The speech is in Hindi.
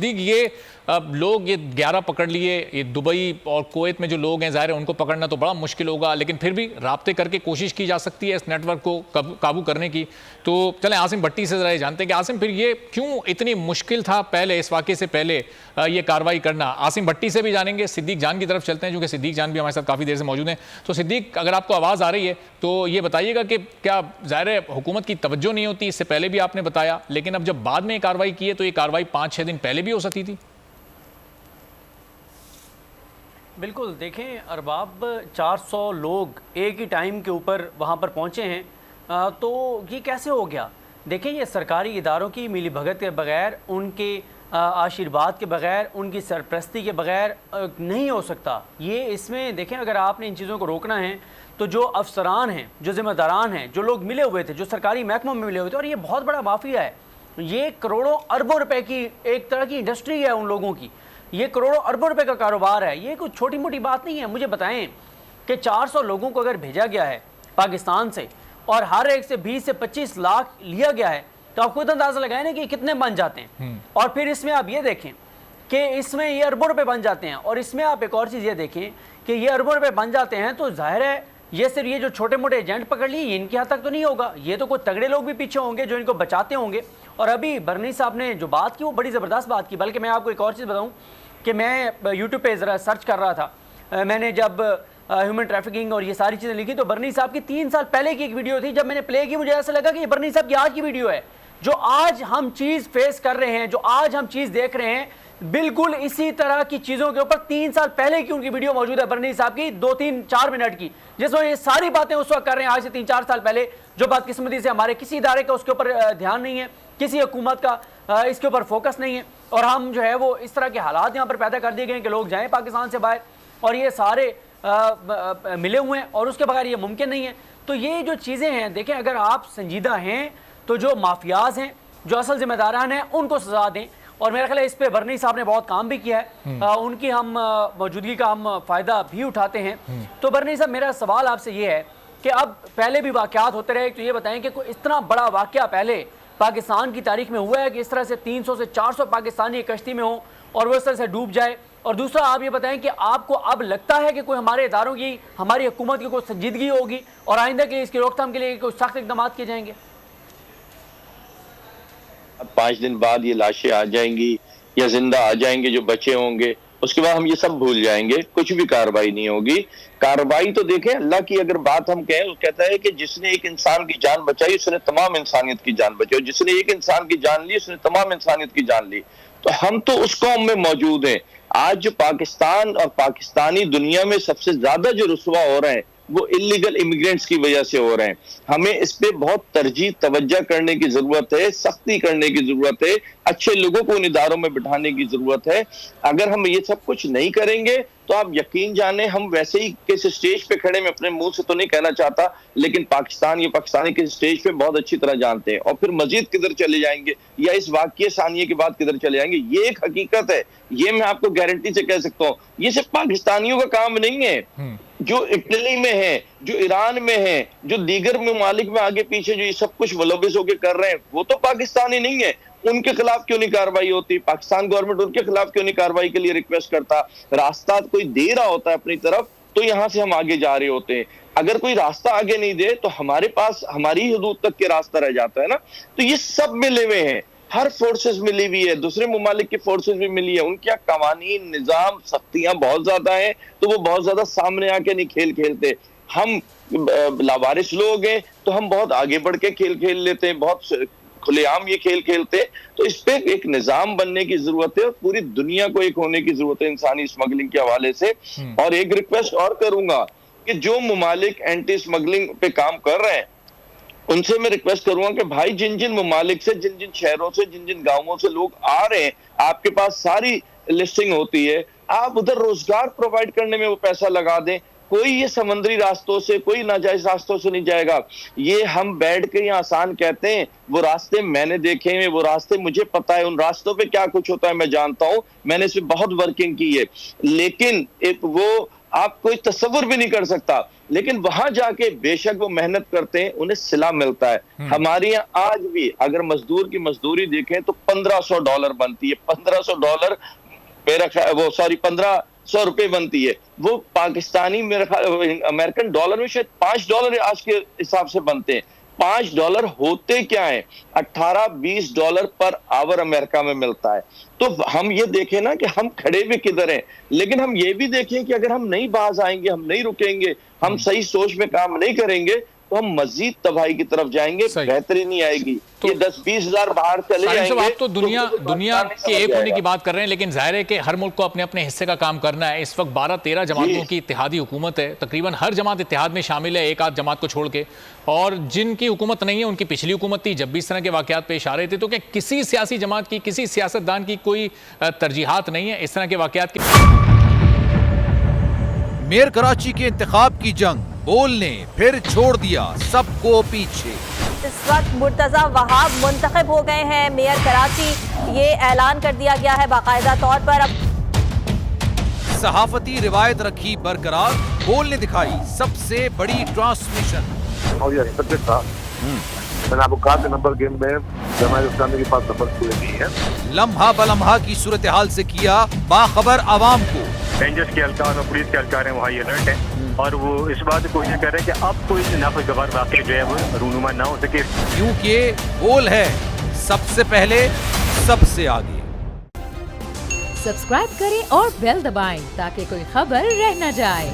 सिद्दीक, ये लोग ये 11 पकड़ लिए, ये दुबई और कुवैत में जो लोग हैं, ज़ाहिर है उनको पकड़ना तो बड़ा मुश्किल होगा, लेकिन फिर भी राब्ते करके कोशिश की जा सकती है इस नेटवर्क को काबू करने की। तो चलें आसिम भट्टी से ज़रा ये जानते हैं कि आसिम, फिर ये क्यों इतनी मुश्किल था पहले, इस वाक़े से पहले ये कार्रवाई करना। आसिम भट्टी से भी जानेंगे, सिद्दीक जान की तरफ चलते हैं, क्योंकि सिद्दीक जान भी हमारे साथ काफ़ी देर से मौजूद हैं। तो सिद्दीक, अगर आपको आवाज़ आ रही है तो ये बताइएगा कि क्या ज़ाहिर है हुकूमत की तवज्जो नहीं होती, इससे पहले भी आपने बताया, लेकिन अब जब बाद में कार्रवाई की है तो ये कार्रवाई 5-6 दिन पहले भी हो सकती थी? बिल्कुल, देखें अरबाब, 400 लोग एक ही टाइम के ऊपर वहाँ पर पहुँचे हैं, तो ये कैसे हो गया? देखें, ये सरकारी इदारों की मिली भगत के बगैर, उनके आशीर्वाद के बगैर, उनकी सरपरस्ती के बगैर नहीं हो सकता ये। इसमें देखें, अगर आपने इन चीज़ों को रोकना है तो जो अफसरान हैं, जो ज़िम्मेदारान हैं, जो लोग मिले हुए थे, जो सरकारी महकमों में मिले हुए थे, और ये बहुत बड़ा माफिया है, ये करोड़ों अरबों रुपए की एक तरह की इंडस्ट्री है उन लोगों की, ये करोड़ों अरबों रुपए का कारोबार है, ये कुछ छोटी मोटी बात नहीं है। मुझे बताएं कि 400 लोगों को अगर भेजा गया है पाकिस्तान से और हर एक से 20 से 25 लाख लिया गया है, तो आप खुद अंदाजा लगाएं ना कि कितने बन जाते हैं। और फिर इसमें आप ये देखें कि इसमें ये अरबों रुपए बन जाते हैं, और इसमें आप एक और चीज़ ये देखें कि ये अरबों रुपए बन जाते हैं, तो जाहिर है ये सिर्फ ये जो छोटे मोटे एजेंट पकड़ लिए इनके यहाँ तक तो नहीं होगा, ये तो कोई तगड़े लोग भी पीछे होंगे जो इनको बचाते होंगे। और अभी बरनी साहब ने जो बात की वो बड़ी ज़बरदस्त बात की। बल्कि मैं आपको एक और चीज़ बताऊँ कि मैं यूट्यूब पे ज़रा सर्च कर रहा था, मैंने जब ह्यूमन ट्रैफिकिंग और ये सारी चीज़ें लिखी तो बरनी साहब की 3 साल पहले की एक वीडियो थी। जब मैंने प्ले की मुझे ऐसा लगा कि ये बरनी साहब की आज की वीडियो है। जो आज हम चीज़ फेस कर रहे हैं, जो आज हम चीज़ देख रहे हैं, बिल्कुल इसी तरह की चीज़ों के ऊपर 3 साल पहले की उनकी वीडियो मौजूद है बरनी साहब की, 2-3-4 मिनट की, जिसमें ये सारी बातें उस वक्त कर रहे हैं आज से 3-4 साल पहले। जो बदकिस्मती से हमारे किसी इदारे का उसके ऊपर ध्यान नहीं है, किसी हुकूमत का इसके ऊपर फोकस नहीं है, और हम जो है वो इस तरह के हालात यहाँ पर पैदा कर दिए गए हैं कि लोग जाएं पाकिस्तान से बाहर, और ये सारे मिले हुए हैं और उसके बगैर ये मुमकिन नहीं है। तो ये जो चीज़ें हैं, देखें, अगर आप संजीदा हैं तो जो माफियाज हैं, जो असल जिम्मेदारान हैं, उनको सजा दें। और मेरा ख्याल है इस पे बरनी साहब ने बहुत काम भी किया है, उनकी हम मौजूदगी का हम फ़ायदा भी उठाते हैं। तो बरनी साहब, मेरा सवाल आपसे ये है कि अब पहले भी वाक़यात होते रहे, तो ये बताएं कि कोई इतना बड़ा वाक़या पहले पाकिस्तान की तारीख में हुआ है कि इस तरह से 300 से 400 पाकिस्तानी कश्ती में हो और वो इस तरह से डूब जाए? और दूसरा, आप ये बताएं कि आपको अब लगता है कि कोई हमारे इदारों की, हमारी हुकूमत की कोई संजीदगी होगी और आइंदा के लिए इसकी रोकथाम के लिए कोई सख्त इकदाम किए जाएंगे? 5 दिन बाद ये लाशें आ जाएंगी या जिंदा आ जाएंगे जो बचे होंगे, उसके बाद हम ये सब भूल जाएंगे, कुछ भी कार्रवाई नहीं होगी। कार्रवाई तो देखें, अल्लाह की अगर बात हम कहें, वो कहता है कि जिसने एक इंसान की जान बचाई उसने तमाम इंसानियत की जान बचाई, जिसने एक इंसान की जान ली उसने तमाम इंसानियत की जान ली। तो हम तो उस कौम में मौजूद हैं। आज जो पाकिस्तान और पाकिस्तानी दुनिया में सबसे ज्यादा जो रुसवा हो रहे हैं वो इलीगल इमिग्रेंट्स की वजह से हो रहे हैं। हमें इस पे बहुत तरजीह तवज्जो करने की जरूरत है, सख्ती करने की जरूरत है, अच्छे लोगों को उन इदारों में बिठाने की जरूरत है। अगर हम ये सब कुछ नहीं करेंगे तो आप यकीन जाने, हम वैसे ही किस स्टेज पे खड़े, मैं अपने मुंह से तो नहीं कहना चाहता, लेकिन पाकिस्तान, ये पाकिस्तानी किस स्टेज पे बहुत अच्छी तरह जानते हैं, और फिर मजीद किधर चले जाएंगे या इस वाकये सानिये के बाद किधर चले जाएंगे, ये एक हकीकत है। ये मैं आपको गारंटी से कह सकता हूँ। ये सिर्फ पाकिस्तानियों का काम नहीं है, जो इटली में है, जो ईरान में है, जो दीगर ममालिक में आगे पीछे जो ये सब कुछ मुलविस होकर कर रहे हैं, वो तो पाकिस्तानी नहीं है। उनके खिलाफ क्यों नहीं कार्रवाई होती? पाकिस्तान गवर्नमेंट उनके खिलाफ क्यों नहीं कार्रवाई के लिए रिक्वेस्ट करता? रास्ता कोई दे रहा होता है अपनी तरफ तो यहां से हम आगे जा रहे होते हैं। अगर कोई रास्ता आगे नहीं दे तो हमारे पास हमारी हदूद तक के रास्ता रह जाता है ना। तो ये सब मिले हुए हैं, हर फोर्सेस मिली हुई है, दूसरे ममालिक की फोर्सेस भी मिली है, उनके कवानीन, निजाम, सख्तियां बहुत ज्यादा है, तो वो बहुत ज्यादा सामने आके नहीं खेल खेलते। हम लावारिस लोग हैं तो हम बहुत आगे बढ़ के खेल खेल लेते हैं, बहुत खुलेआम ये खेल खेलते हैं। तो इस पे एक निजाम बनने की जरूरत है और पूरी दुनिया को एक होने की जरूरत है इंसानी स्मगलिंग के हवाले से। और एक रिक्वेस्ट और करूंगा कि जो ममालिक एंटी स्मगलिंग पे काम कर रहे हैं उनसे मैं रिक्वेस्ट करूंगा कि भाई, जिन जिन ममालिक से, जिन जिन शहरों से, जिन जिन गांवों से लोग आ रहे हैं, आपके पास सारी लिस्टिंग होती है, आप उधर रोजगार प्रोवाइड करने में वो पैसा लगा दें। कोई ये समुद्री रास्तों से, कोई नाजायज रास्तों से नहीं जाएगा। ये हम बैठ के यहाँ आसान कहते हैं, वो रास्ते मैंने देखे हैं, वो रास्ते मुझे पता है, उन रास्तों पे क्या कुछ होता है मैं जानता हूँ, मैंने इसमें बहुत वर्किंग की है। लेकिन एक वो आप कोई तस्वुर भी नहीं कर सकता। लेकिन वहां जाके बेशक वो मेहनत करते हैं, उन्हें सिला मिलता है। हमारे यहाँ आज भी अगर मजदूर की मजदूरी देखें तो $1500 बनती है। $1500 मेरा वो सॉरी 1500 रुपए बनती है। वो पाकिस्तानी मेरा अमेरिकन डॉलर में शायद $5 आज के हिसाब से बनते हैं। $5 होते क्या है? $18-20 पर आवर अमेरिका में मिलता है। तो हम ये देखें ना कि हम खड़े भी किधर हैं, लेकिन हम ये भी देखें कि अगर हम नहीं बाज आएंगे, हम नहीं रुकेंगे, हम सही सोच में काम नहीं करेंगे, तो हम मजीद तबाही की तरफ जाएंगे, बेहतरी नहीं आएगी। तो ये 10-20 हजार बाहर चले जाएंगे। आप तो दुनिया के एक होने की बात कर रहे हैं, लेकिन जाहिर है कि हर मुल्क को अपने अपने हिस्से का काम करना है। इस वक्त 12-13 जमातों की इत्तेहादी हुकूमत है, तकरीबन हर जमात इत्तेहाद में शामिल है, एक आध जमात को छोड़ के। और जिनकी हुकूमत नहीं है, उनकी पिछली हुकूमत थी जब भी इस तरह के वाकयात पेश आ रहे थे। तो क्या किसी सियासी जमात की, किसी सियासतदान की कोई तरजीहात नहीं है इस तरह के वाकयात की? मेयर कराची के इंतखाब की जंग, बोल ने फिर छोड़ दिया सबको पीछे। इस वक्त मुर्तजा वहाब मुंतखब हो गए हैं मेयर कराची, ये ऐलान कर दिया गया है बाकायदा तौर पर। सहाफती रिवायत रखी बरकरार, बोल ने दिखाई सबसे बड़ी ट्रांसमिशन। और ये सब्जेक्ट था, मैंने आपको कहा कि नंबर गेम में जमात इस्लामी के पास नंबर पूरे नहीं है। लम्हा बलम्हा की सूरत हाल से किया बाखबर आवाम को। रेंजर्स के एहलकार और पुलिस के एहलकार हैं, वहाँ ये अलर्ट है और वो इस बात की कोशिश कर रहे हैं कि अब कोई नाखुशगवार वाक़या जो है वो रूनुमा ना हो सके, क्योंकि बोल है सबसे पहले सबसे आगे। सब्सक्राइब करें और बेल दबाएं ताकि कोई खबर रह न जाए।